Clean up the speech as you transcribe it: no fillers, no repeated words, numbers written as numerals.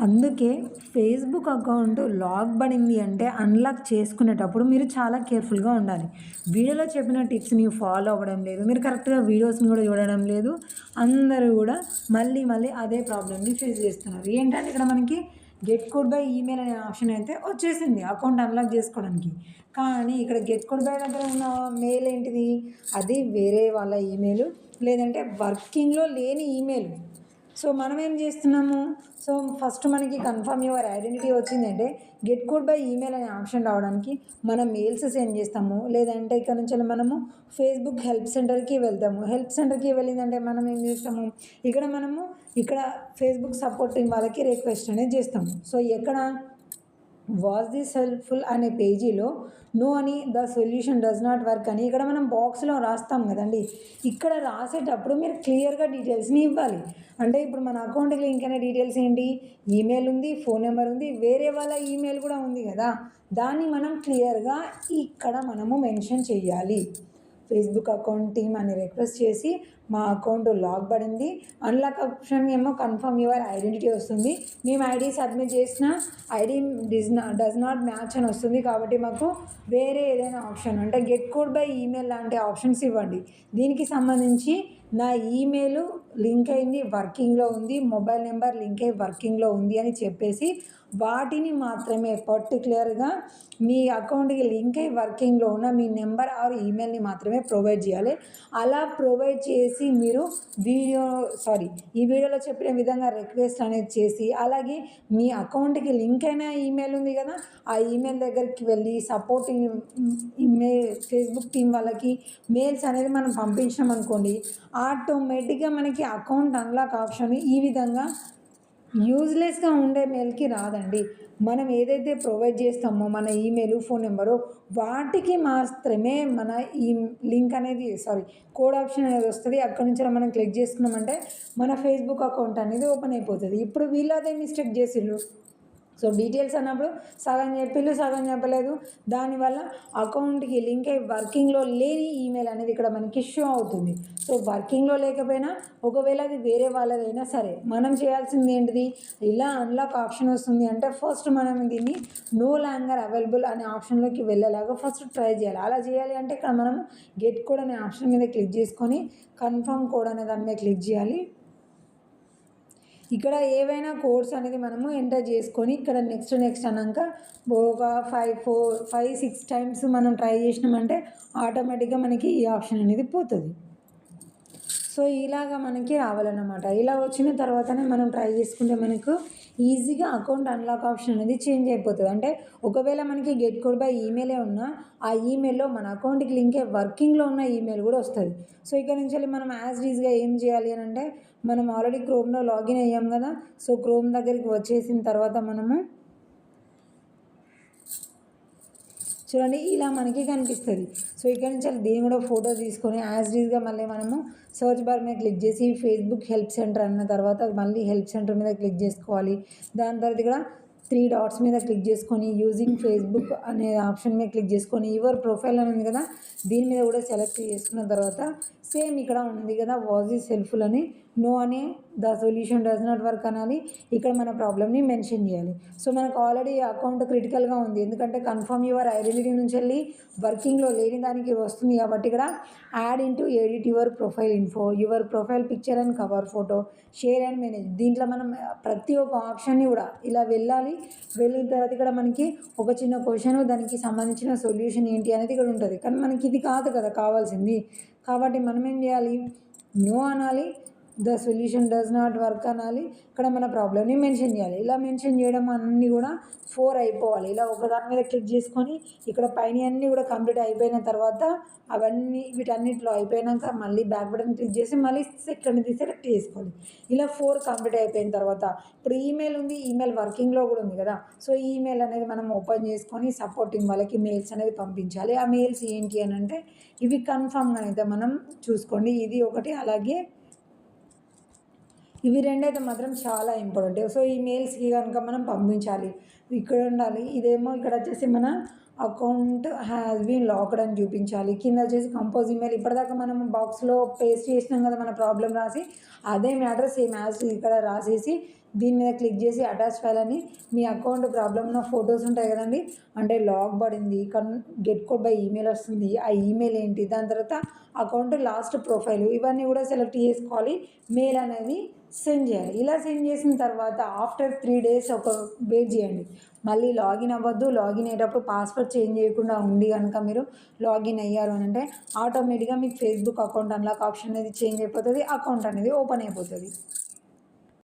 అందుకే Facebook account lock పడింది అంటే అన్‌లాక్ చేసుకునేటప్పుడు మీరు చాలా కేర్‌ఫుల్‌గా ఉండాలి. వీడియోలో చెప్పిన టిప్స్‌ని ఫాలో అవ్వడం లేదు. మీరు కరెక్ట్‌గా వీడియోస్‌ని కూడా చూడడం లేదు. అందరూ కూడా మళ్ళీ మళ్ళీ అదే ప్రాబ్లమ్‌ని ఫేస్ చేస్తున్నారు. ఏంటంటే ఇక్కడ మనకి గెట్ కోడ్ బై ఈమెయిల్ అనే ఆప్షన్ అయితే వచ్చేసింది అకౌంట్ అన్‌లాక్ చేసుకోవడానికి. కానీ ఇక్కడ గెట్ కోడ్ బై దగ్గర ఉన్న మెయిల్ ఏంటిది? అది వేరే వాళ్ళ ఈమెయిల్ లేదంటే వర్కింగ్‌లో లేని ఈమెయిల్. సో మనం ఏం చేస్తున్నాము? సో ఫస్ట్ మనకి కన్ఫర్మ్ యువర్ ఐడెంటిటీ వచ్చిందంటే గెట్ కోడ్ బై ఈమెయిల్ అనే ఆప్షన్ రావడానికి మనం మెయిల్స్ సెండ్ చేస్తాము. లేదంటే ఇక్కడ నుంచి మనము ఫేస్బుక్ హెల్ప్ సెంటర్కి వెళ్తాము. హెల్ప్ సెంటర్కి వెళ్ళిందంటే మనం ఏం చేస్తాము? ఇక్కడ ఫేస్బుక్ సపోర్ట్ టీం వాళ్ళకి రిక్వెస్ట్ అనేది చేస్తాము. సో ఎక్కడ వాస్ దిస్ హెల్ప్ఫుల్ అనే పేజీలో నో అని the solution does not work అని ఇక్కడ మనం బాక్స్లో రాస్తాం కదండి. ఇక్కడ రాసేటప్పుడు మీరు క్లియర్గా డీటెయిల్స్ని ఇవ్వాలి. అంటే ఇప్పుడు మన అకౌంట్కి లింక్ అయిన డీటెయిల్స్ ఏంటి? ఈమెయిల్ ఉంది, ఫోన్ నెంబర్ ఉంది, వేరే వాళ్ళ ఈమెయిల్ కూడా ఉంది కదా. దాన్ని మనం క్లియర్గా ఇక్కడ మనము మెన్షన్ చేయాలి. ఫేస్బుక్ అకౌంట్ టీమ్ అని రిక్వెస్ట్ చేసి మా అకౌంట్ లాక్ పడింది, అన్లాక్ ఆప్షన్ ఏమో కన్ఫర్మ్ యువర్ ఐడెంటిటీ వస్తుంది, మేము ఐడి సబ్మిట్ చేసిన ఐడి డస్ నాట్ మ్యాచ్ అని వస్తుంది. కాబట్టి మాకు వేరే ఏదైనా ఆప్షన్ అంటే గెట్ కోడ్ బై ఈమెయిల్ లాంటి ఆప్షన్స్ ఇవ్వండి. దీనికి సంబంధించి నా ఈమెయిల్ లింక్ అయింది, వర్కింగ్లో ఉంది, మొబైల్ నెంబర్ లింక్ అయ్యి వర్కింగ్లో ఉంది అని చెప్పేసి వాటిని మాత్రమే పర్టికులర్గా మీ అకౌంట్కి లింక్ అయ్యి వర్కింగ్లో ఉన్న మీ నెంబర్ ఆర్ ఈమెయిల్ని మాత్రమే ప్రొవైడ్ చేయాలి. అలా ప్రొవైడ్ చేసి మీరు ఈ వీడియోలో చెప్పిన విధంగా రిక్వెస్ట్ అనేది చేసి అలాగే మీ అకౌంట్కి లింక్ అయిన ఈమెయిల్ ఉంది కదా, ఆ ఈమెయిల్ దగ్గరికి వెళ్ళి సపోర్టింగ్ ఈమెయిల్ ఫేస్బుక్ టీం వాళ్ళకి మెయిల్స్ అనేది మనం పంపించాం అనుకోండి, ఆటోమేటిక్గా మనకి అకౌంట్ అన్లాక్ ఆప్షన్ ఈ విధంగా యూజ్లెస్గా ఉండే మెయిల్కి రాదండి. మనం ఏదైతే ప్రొవైడ్ చేస్తామో మన ఈమెయిల్, ఫోన్ నెంబరు వాటికి మాత్రమే మన ఈ లింక్ అనేది కోడ్ ఆప్షన్ అనేది వస్తుంది. అక్కడ నుంచి మనం క్లిక్ చేసుకున్నామంటే మన ఫేస్బుక్ అకౌంట్ అనేది ఓపెన్ అయిపోతుంది. ఇప్పుడు వీళ్ళు అదే మిస్టేక్ చేసిర్రు. సో డీటెయిల్స్ అన్నప్పుడు సగం చెప్పిళ్ళు, సగం చెప్పలేదు. దానివల్ల అకౌంట్కి లింక్ అయ్యి వర్కింగ్లో లేని ఈమెయిల్ అనేది ఇక్కడ మనకి షో అవుతుంది. సో వర్కింగ్లో లేకపోయినా ఒకవేళ అది వేరే వాళ్ళదైనా సరే మనం చేయాల్సింది ఏంటిది? ఇలా అన్లాక్ ఆప్షన్ వస్తుంది అంటే ఫస్ట్ మనం దీన్ని నో లాంగర్ అవైలబుల్ అనే ఆప్షన్లోకి వెళ్ళేలాగా ఫస్ట్ ట్రై చేయాలి. అలా చేయాలి అంటే ఇక్కడ మనం గెట్ కోడ్ అనే ఆప్షన్ మీద క్లిక్ చేసుకొని కన్ఫర్మ్ కోడ్ అనే దాని మీద క్లిక్ చేయాలి. ఇక్కడ ఏవైనా కోడ్స్ అనేది మనము ఎంటర్ చేసుకొని ఇక్కడ నెక్స్ట్ అన్నాక ఒక 5-6 టైమ్స్ మనం ట్రై చేసినామంటే ఆటోమేటిక్గా మనకి ఈ ఆప్షన్ అనేది పోతుంది. సో ఇలాగా మనకి రావాలన్నమాట. ఇలా వచ్చిన తర్వాతనే మనం ట్రై చేసుకుంటే మనకు ఈజీగా అకౌంట్ అన్లాక్ ఆప్షన్ అనేది చేంజ్ అయిపోతుంది. అంటే ఒకవేళ మనకి గెట్ కోడ్ బై ఈమెయిలే ఉన్నా ఆ ఈమెయిల్లో మన అకౌంట్కి లింక్ అయ్యి వర్కింగ్లో ఉన్న ఈమెయిల్ కూడా వస్తుంది. సో ఇక్కడ నుంచి మనం యాజ్ ఈజ్గా ఏం చేయాలి అని అంటే మనం ఆల్రెడీ క్రోమ్లో లాగిన్ అయ్యాం కదా. సో క్రోమ్ దగ్గరికి వచ్చేసిన తర్వాత మనము చూడండి ఇలా మనకి కనిపిస్తుంది. సో ఇక్కడ నుంచి దీన్ని కూడా ఫోటో తీసుకొని యాజ్ ఈజ్గా మళ్ళీ మనము సర్చ్ బార్ మీద క్లిక్ చేసి ఫేస్బుక్ హెల్ప్ సెంటర్ అన్న తర్వాత మళ్ళీ హెల్ప్ సెంటర్ మీద క్లిక్ చేసుకోవాలి. దాని తర్వాత ఇక్కడ 3 డాట్స్ మీద క్లిక్ చేసుకొని యూజింగ్ ఫేస్బుక్ అనే ఆప్షన్ మీద క్లిక్ చేసుకొని యువర్ ప్రొఫైల్ అని ఉంది కదా, దీని మీద కూడా సెలెక్ట్ చేసుకున్న తర్వాత సేమ్ ఇక్కడ ఉంది కదా వాస్ దిస్ హెల్ప్ఫుల్ అని నో అని the solution does not work అనాలి. ఇక్కడ మన ప్రాబ్లమ్ని మెన్షన్ చేయాలి. సో మనకు ఆల్రెడీ అకౌంట్ క్రిటికల్గా ఉంది, ఎందుకంటే కన్ఫర్మ్ యువర్ ఐడెంటిటీ నుంచి వెళ్ళి వర్కింగ్లో లేని దానికి వస్తుంది. కాబట్టి ఇక్కడ add into edit your profile info, your profile picture and cover photo, share and manage, దీంట్లో మనం ప్రతి ఒక్క ఆప్షన్ని కూడా ఇలా వెళ్ళాలి. వెళ్ళిన తర్వాత ఇక్కడ మనకి ఒక చిన్న క్వశ్చన్, దానికి సంబంధించిన సొల్యూషన్ ఏంటి అనేది ఇక్కడ ఉంటుంది. కానీ మనకి ఇది కాదు కదా కావాల్సింది. కాబట్టి మనం ఏం చేయాలి? నో అనాలి, the solution does not work అనాలి. ఇక్కడ మన ప్రాబ్లమ్ని మెన్షన్ చేయాలి. ఇలా మెన్షన్ చేయడం అన్నీ కూడా 4 అయిపోవాలి. ఇలా ఒకదాని మీద క్లిక్ చేసుకొని ఇక్కడ పైన అన్నీ కూడా కంప్లీట్ అయిపోయిన తర్వాత వీటన్నిటిలో అయిపోయాక మళ్ళీ బ్యాక్ బటన్ క్లిక్ చేసి మళ్ళీ సెకండ్ది సెలెక్ట్ చేసుకోవాలి. ఇలా 4 కంప్లీట్ అయిపోయిన తర్వాత ఇప్పుడు ఈమెయిల్ ఉంది, ఈమెయిల్ వర్కింగ్లో కూడా ఉంది కదా. సో ఈమెయిల్ అనేది మనం ఓపెన్ చేసుకొని సపోర్టింగ్ వాళ్ళకి మెయిల్స్ అనేది పంపించాలి. ఆ మెయిల్స్ ఏంటి అని అంటే ఇవి కన్ఫర్మ్గా అయితే మనం చూసుకోండి. ఇది ఒకటి, అలాగే ఇవి 2 అయితే మాత్రం చాలా ఇంపార్టెంట్. సో ఈ మెయిల్స్కి కనుక మనం పంపించాలి. ఇక్కడ ఉండాలి. ఇదేమో ఇక్కడ వచ్చేసి మన అకౌంట్ హ్యాస్ బీన్ లాక్డ్ అని చూపించాలి. కింద వచ్చేసి కంపోజ్ ఈమెయిల్, ఇప్పటిదాకా మనం బాక్స్లో పేస్ట్ చేసినాం కదా మన ప్రాబ్లం రాసి, అదే మ్యాటర్ సేమ్ యాజ్ ఇక్కడ రాసేసి దీని మీద క్లిక్ చేసి అటాచ్ ఫైల్ అని మీ అకౌంట్ ప్రాబ్లమ్ ఉన్న ఫొటోస్ ఉంటాయి కదండి, అంటే లాగ్ పడింది గెట్ కోడ్ బై ఈమెయిల్ వస్తుంది, ఆ ఈమెయిల్ ఏంటి, దాని తర్వాత అకౌంట్ లాస్ట్ ప్రొఫైల్, ఇవన్నీ కూడా సెలెక్ట్ చేసుకోవాలి. మెయిల్ అనేది సెండ్ చేయాలి. ఇలా సెండ్ చేసిన తర్వాత ఆఫ్టర్ 3 days వెయిట్ చేయండి. మళ్ళీ లాగిన్ అవ్వద్దు. లాగిన్ అయ్యేటప్పుడు పాస్వర్డ్ చేంజ్ చేయకుండా ఉండి కనుక మీరు లాగిన్ అయ్యారు అని అంటే ఆటోమేటిక్గా మీకు ఫేస్బుక్ అకౌంట్ అన్లాక్ ఆప్షన్ అనేది చేంజ్ అయిపోతుంది, అకౌంట్ అనేది ఓపెన్ అయిపోతుంది.